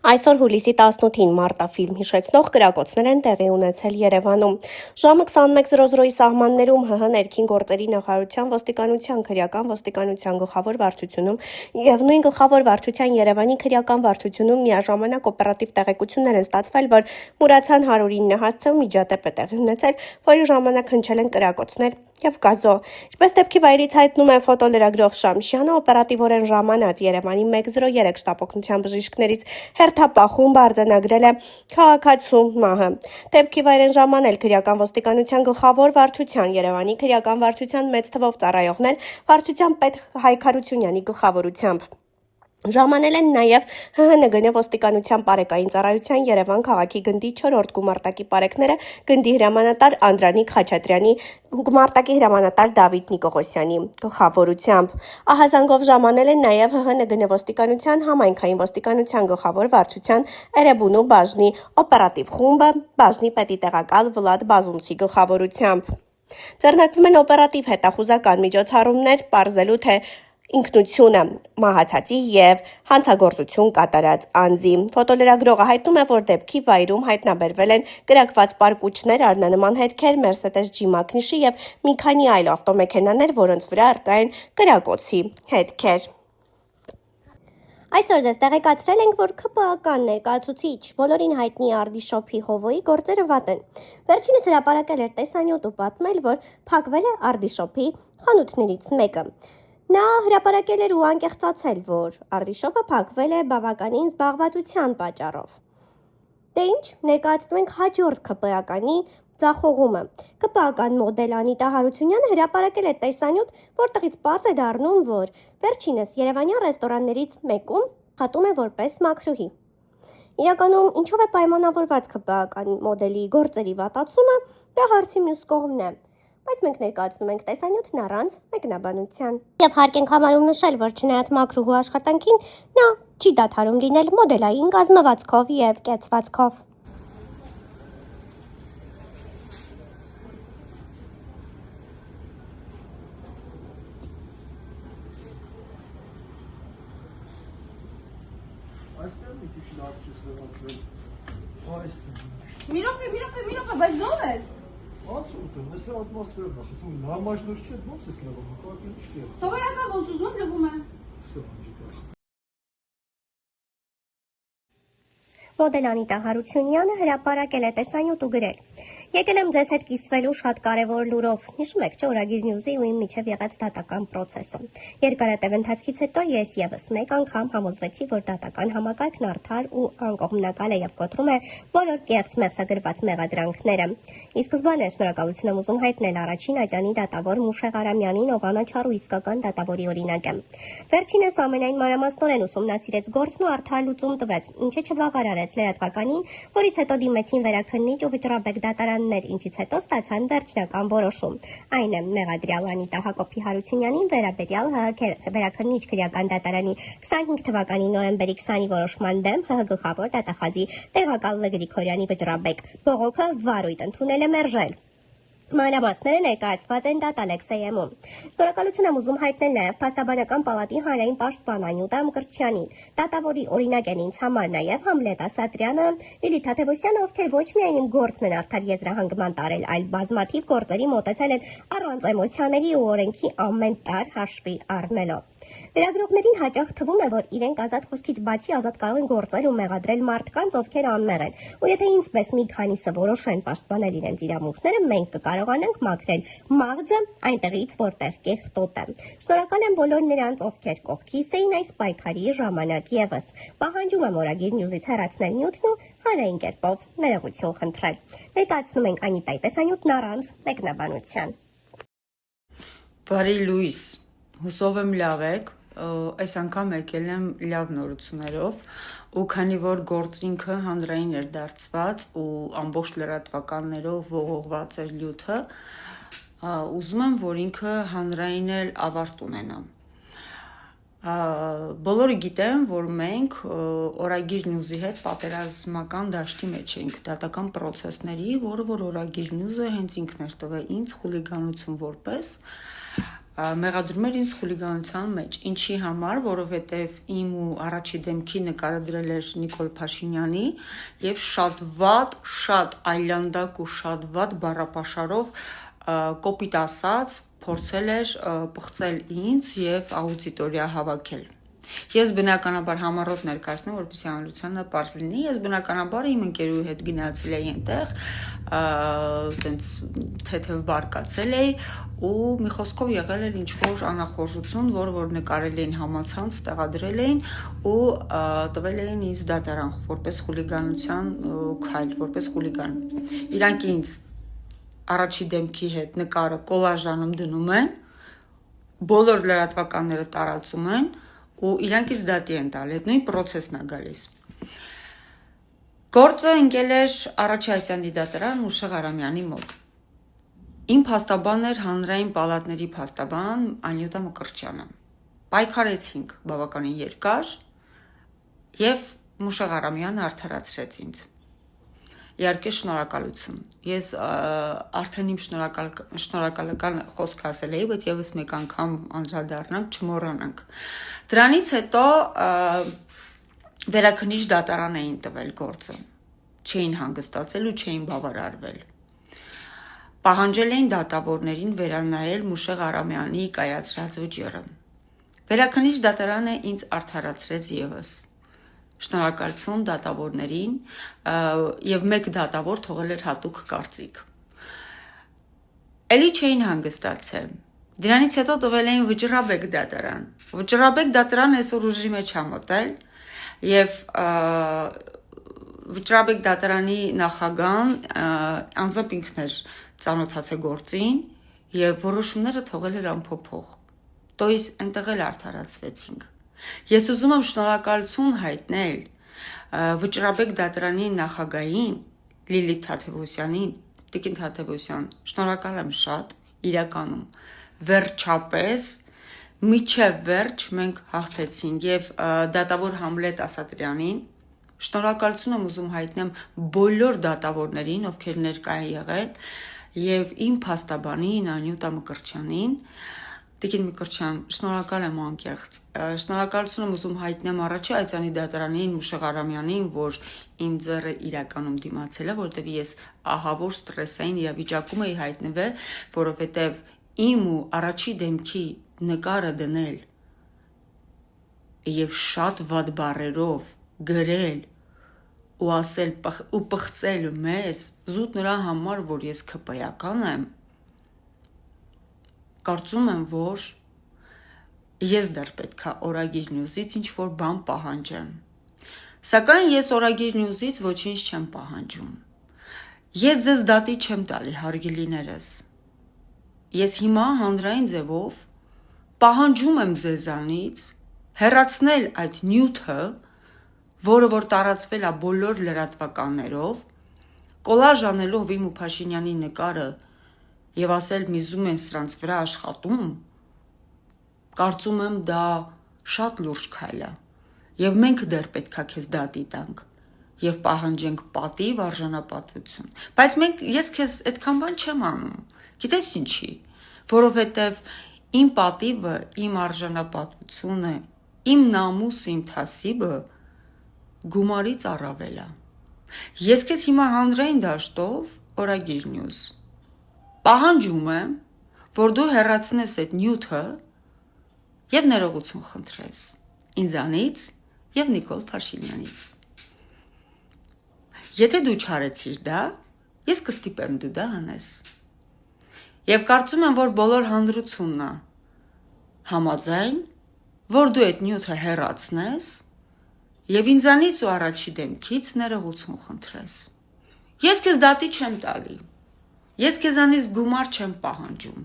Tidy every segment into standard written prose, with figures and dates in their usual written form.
Այսօր հուլիսի 18-ին մարտաֆիլմ հիշեցնող կրակոցներ են տեղի ունեցել Երևանում։ Ժամը 21:00-ի սահմաններում ՀՀ ներքին գործերի նախարարության ոստիկանության քրեական ոստիկանության գլխավոր վարչությունում եւ նույն գլխավոր վարչության Երևանի քրեական վարչությունում միաժամանակ օպերատիվ տեղեկություններ են ստացվել, որ Մուրացյան 109 հասցեում միջադեպ է տեղի ունեցել, որի ժամանակ հնչել են կրակոցներ եւ գազո։ Ինչպես դեպքի վայրից հայտնում է ֆոտոլրագրող Շամշյանը, օպերատիվորեն ժամանած Երևանի 103 շտապօգնության բժիշկներից հերթապահ խումբը արձանագրել է քաղաքացու մահը։ Դեպքի վայրեն ժամանել քրեական ոստիկանության գլխավոր վարչության Երևանի քրեական վարչության մեծ թվով ծառայողներ վարչության պետ Հայկ Հարությունյանի գլխավորությամբ։ Ժամանել են նաև ՀՀՆԳՆ ոստիկանության պարեկային ծառայության Երևան քաղաքի գնդի 4-րդ գումարտակի պարեկները գնդի հրամանատար Անդրանիկ Խաչատրյանի, գումարտակի հրամանատար Դավիթ Նիկողոսյանի գլխավորությամբ։ Ահազանգով ժամանել են նաև ՀՀՆԳՆ ոստիկանության համայնքային ոստիկանության գլխավոր վարչության Էրեբունու բաժնի օպերատիվ խումբը բաժնի պետի տեղակալ Վլադ Բազումցի գլխավորությամբ։ Ձեռնարկվում են օպերատիվ հետախուզական միջոցառումներ, պարզելու թե ինքնությունը մահացածի եւ հանցագործություն կատարած անձի։ Ֆոտոլրագրողը հայտնում է, որ դեպքի վայրում հայտնաբերվել են կրակված պարկուճներ, առնանման հետքեր, Mercedes G-Magnus եւ մի քանի այլ ավտոմեքենաներ, որոնց վրա առկա են կրակոցի հետքեր։ Այսօր ձեզ տեղեկացրել ենք, որ ՔՊԱ-կան ներկայացուցիչ բոլորին հայտնի Արդիշոփի Հովոյի գործերը վատ են։ Վերջինս հրապարակել էր տեսանյութ ու պատմել, որ փակվել է Արդիշոփի խանութներից մեկը։ Նա հրապարակել էր ու անկեղծացել, որ Արդիշոփը փակվել է բավականին զբաղվածության պատճառով։ Դե ինչ, ներկայացնում ենք հաջորդ ՔՊԱ-կանի ձախողումը։ ԿՊԱ-կան մոդել Անիտա Հարությունյանը հրապարակել է տեսանյութ, որտեղից պարզ է դառնում, որ վերջինս երևանյան ռեստորաններից մեկում աշխատում է որպես մաքրուհի։ Իրականում ինչով է պայմանավորված ԿՊԱ-կան մոդելի գործերի վատացումը, դա հարցի մյուս կողմն է։ Բայց մենք ներկայացնում ենք տեսանյութն առանց մեկնաբանության։ Եվ հարկ ենք համարում նշել, որ չնայած մաքրուհու աշխատանքին, նա չի դադարում լինել մոդելային կազմվածքով եւ կեցվածքով։ Մի րոպե, բայց ո՞վ ես։ Absolutно, ես ատմոսֆերն եմ, ասում եմ, նորմալ չէ, ո՞նց ես լվում, կարգին չի։ Սովորական ոնց ուզում լվում է։ Всё, ջիկա։ Մոդել Անիտա Հարությունյանը հրապարակել է տեսանյութ ու գրել. Եկել եմ ձեզ հետ կիսվելու շատ կարևոր լուրով։ Հիշում եք, չէ՞ Օրագիր Նյուզի ու իմ միջև եղած դատական process-ը։ Երկարատև ընթացքից հետո ես եւս մեկ անգամ համոզվեցի, որ դատական համակարգն արդար ու անկողմնակալ է եւ կոտրում է բոլոր կեղծ մեղսագրված մեղադրանքները։ Ի սկզբանե շնորհակալություն եմ ուզում հայտնել առաջին ատյանի դատավոր Մուշեղ Արամյանին, ով անաչառ ու իսկական դատավորի օրինակ է։ Վերջինս ամենայն մանրամասնորեն ուսումնասիրեց գործն ու արդար լուծում տվեց, ինչը չբավարարեց լրատվականին, որից հետո դիմեցին վերաքննիչ ու վճռաբեկ դատարաններ, ինչից հետո ստացան վերջնական որոշում։ Այն է մեղադրյալ Անիտա Հակոբի Հարությունյանին վերաբերյալ ՀՀ վերաքննիչ քրեական դատարանի 25 թվականի նոյեմբերի 20-ի որոշման դեմ ՀՀ գլխավոր դատախազի տեղակալ Լ. Գրիգորյանի վճռաբեկ բողոքը վարույթ ընդունել է մերժել։ Մանրամասները ներկայացված են դատ Ալեքսեյեմում։ Շնորհակալություն եմ ուզում հայտնել նաև Փաստաբանական պալատի հանրային պաշտպան Անյուտա Մկրտչյանին, դատավորի օրինակ են ինձ համար նաև Համլետ Ասատրյանը, Լիլիթ Թադևոսյանը, ովքեր ոչ միայն իմ գործն են արդար եզրահանգման տարել, այլ բազմաթիվ գործերի մոտեցել են առանց էմոցիաների ու օրենքի ամեն տար հաշվի առնելով։ Լրագրողներին հաճախ թվում է, որ իրենք ազատ խոսքից բացի ազատ կարող են գործել ու մեղադրել մարդկանց, ովքեր անմեղ են, ու եթե ինձպես մի քանիսը որոշեն պաշտպանել իրենց իրավունքները, մենք կկարողանանք մաքրել մաղձը այնտեղից, որտեղ կեղտոտ է։ Շնորհակալ եմ բոլոր նրանց, ովքեր կողքիս էին այս պայքարի ժամանակ եւս։ Պահանջում եմ Օրագիր Նյուզից հեռացնել նյութն ու հանրային կերպով ներողություն խնդրել։ Ներկայացնում ենք Անիտայի տեսանյութն առանց մեկնաբանության։ Բարի լույս, հուսով եմ լավ եք, այս անգամ եկել եմ լավ նորություններով ու քանի որ գործ ինքը հանրային էր դարձված ու ամբողջ լրատվականներով ողողված էր լյութը, ուզում եմ, որ ինքը հանրային էլ ավարտ ունենա։ Բոլորը գիտեն, որ մենք Օրագիր Նյուզի հետ պատերազմական դաշտի մեջ ենք դատական process-ների, որը որ Օրագիր Նյուզը հենց ինքն էր տվել ինձ խուլիգանություն որպես մեղադրում էր ինձ խուլիգանության մեջ։ Ինչի համար, որովհետև իմ ու առաջի դեմքի նկարը դրել էր Նիկոլ Փաշինյանի եւ շատ այլանդակ ու շատ վատ բառապաշարով կոպիտ ասած փորձել էր պղծել ինձ եւ աուդիտորիա հավաքել։ Ես բնականաբար համառոտ ներկայացնեմ, որպեսզի հանրությանը պարզ լինի, ես բնականաբար իմ ընկերուհի հետ գնացել էի այնտեղ, տենց թեթև բարկացել էի ու մի խոսքով եղել էր ինչ-որ անախորժություն, որ նկարել էին համացանց, տեղադրել էին ու տվել էին ինձ դատարան որպես խուլիգանության քայլ, որպես խուլիգան։ Իրանք ինձ առաջի դեմքի հետ նկարը կոլաժանում դնում են, բոլոր լրատվականները տարածում են ու իրանք ինձ դատի են տալ, այդ նույն պրոցեսն է գալիս։ Գործը ընկել էր Առաջայցյանի դատարան Մուշեղ Արամյանի մոտ։ Իմ փաստաբանն էր հանրային պալատների փաստաբան Անյուտա Մկրտչյանը։ Պայքարեցինք բավականին երկար եւ Մուշեղ Արամյանը արդարացրեց ինձ։ Իհարկե շնորհակալություն։ Ես արդեն իմ շնորհակալական խոսք ասել էի, բայց եւս մեկ անգամ անդրադառնանք, չմոռանանք։ Դրանից հետո վերաքննիչ դատարան էին տվել գործը։ Չէին հանգստացել ու չէին բավարարվել։ Պահանջել էին դատավորներին վերանայել Մուշեղ Արամյանի կայացրած վճիռը։ Վերաքննիչ դատարանը ինձ արդարացրեց եւս։ Շնորհակալություն դատավորներին եւ մեկ դատավոր թողել էր հատուկ կարծիք։ Էլի չէին հանգստացել։ Դրանից հետո տվել էին վճռաբեկ դատարան։ Վճռաբեկ դատարան այսօր ուժի մեջ է մտել եւ վճռաբեկ դատարանի նախագահան անձամբ ինքն էր ծանոթացել գործին եւ որոշումները թողել էր անփոփոխ։ Տոյս այնտեղ էլ արդարացվեցինք։ Ես ուզում եմ շնորհակալություն հայտնել վճռաբեկ դատարանի նախագահին Լիլիթ Թադևոսյանին, Տիկին Թադևոսյան, շնորհակալ եմ շատ, իրականում վերջապես միջև վերջ մենք հաղթեցինք եւ դատավոր Համլետ Ասատրյանին շնորհակալություն եմ ուզում հայտնեմ բոլոր դատավորներին, ովքեր ներկա են եղել եւ իմ փաստաբանին Անյուտա Մկրտչյանին։ Տիկին Մկրտչյան, շնորհակալ եմ անկեղծ։ Շնորհակալություն եմ ուզում հայտնեմ Առաջայցյանի դատարանին Մուշեղ Արամյանին, որ իմ ձեռը իրականում դիմացել է, որովհետև ես ահավոր ստրեսային իրավիճակում էի հայտնվել, որովհետև իմ ու առաջի դեմքի նկարը դնել եւ շատ վատ բառերով գրել ու ասել ու պղծել մեզ զուտ նրա համար, որ ես ՔՊ-ական եմ, կարծում եմ, որ ես դեռ պետքա Օրագիր Նյուզից ինչ-որ բան պահանջեմ։ Սակայն ես Օրագիր Նյուզից ոչինչ չեմ պահանջում։ Ես ձեզ դատի չեմ տալի, հարգելիներս։ Ես հիմա հանրային ձևով պահանջում եմ ձեզանից հեռացնել այդ նյութը, որը որ տարածվել է բոլոր լրատվականներով, կոլաժ անելով իմ ու Փաշինյանի նկարը եւ ասել միզում են սրանց վրա աշխատում, կարծում եմ դա շատ լուրջ քայլ է եւ մենք դեռ պետքա քեզ դատի տանք եւ պահանջենք պատիվ արժանապատվություն, բայց ես քեզ այդքան բան չեմ անում, գիտես ինչի, որովհետեւ իմ պատիվը, իմ արժանապատվությունը, իմ նամուսը, իմ թասիբը գումարից առավել է։ Ես քեզ հիմա հանրային դաշտով Օրագիր Նյուզ պահանջում եմ, որ դու հեռացնես այդ նյութը եւ ներողություն խնդրես ինձանից եւ Նիկոլ Փաշինյանից։ Եթե դու չարեցիր դա, ես կստիպեմ դու դա անես։ Եվ կարծում եմ, որ բոլոր հանրությունն է համաձայն, որ դու այդ նյութը հեռացնես եւ ինձանից ու առաջի դեմքից ներողություն խնդրես։ Ես քեզ դատի չեմ տալի։ Ես քեզանից գումար չեմ պահանջում։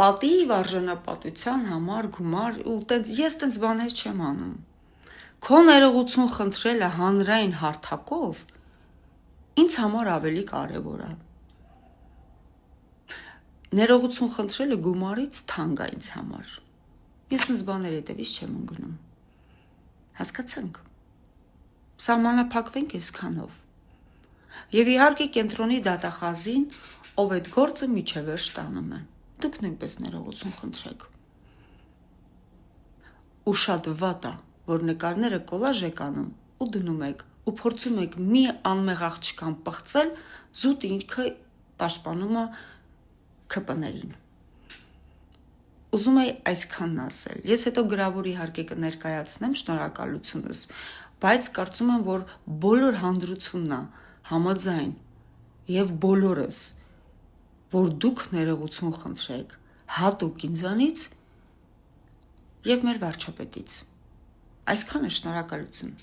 Պատիվ արժանապատվության համար գումար ու ես տենց բաներ չեմ անում։ Քո ներողություն խնդրելը հանրային հարթակով ինձ համար ավելի կարևոր է։ Ներողություն խնդրելը գումարից թանկ է ինձ համար։ Ես նույն բաներ հետևից չեմ ընկնում։ Հասկացանք։ Սահմանափակվենք այսքանով։ Եվ իհարկե կենտրոնի դատախազին, ով այդ գործը միջևերջ տանում է։ դուք նույնպես ներողություն խնդրեք։ Ու շատ վատ է, որ նկարները կոլաժ եք անում ու դնում եք ու փորձում եք մի անմեղ աղջկան պղծել, զուտ ինքը պաշտպանում է ԿՊ-ներին։ Ուզում եի այսքանն ասել։ Ես հետո գրավոր իհարկե կներկայացնեմ շնորհակալությունս, բայց կարծում եմ, որ բոլոր հանդրությունն է համաձայն եւ բոլորս, որ դուք ներողություն խնդրեք հատուկ ինձանից եւ մեր վարչապետից։ Այսքանը շնորհակալություն։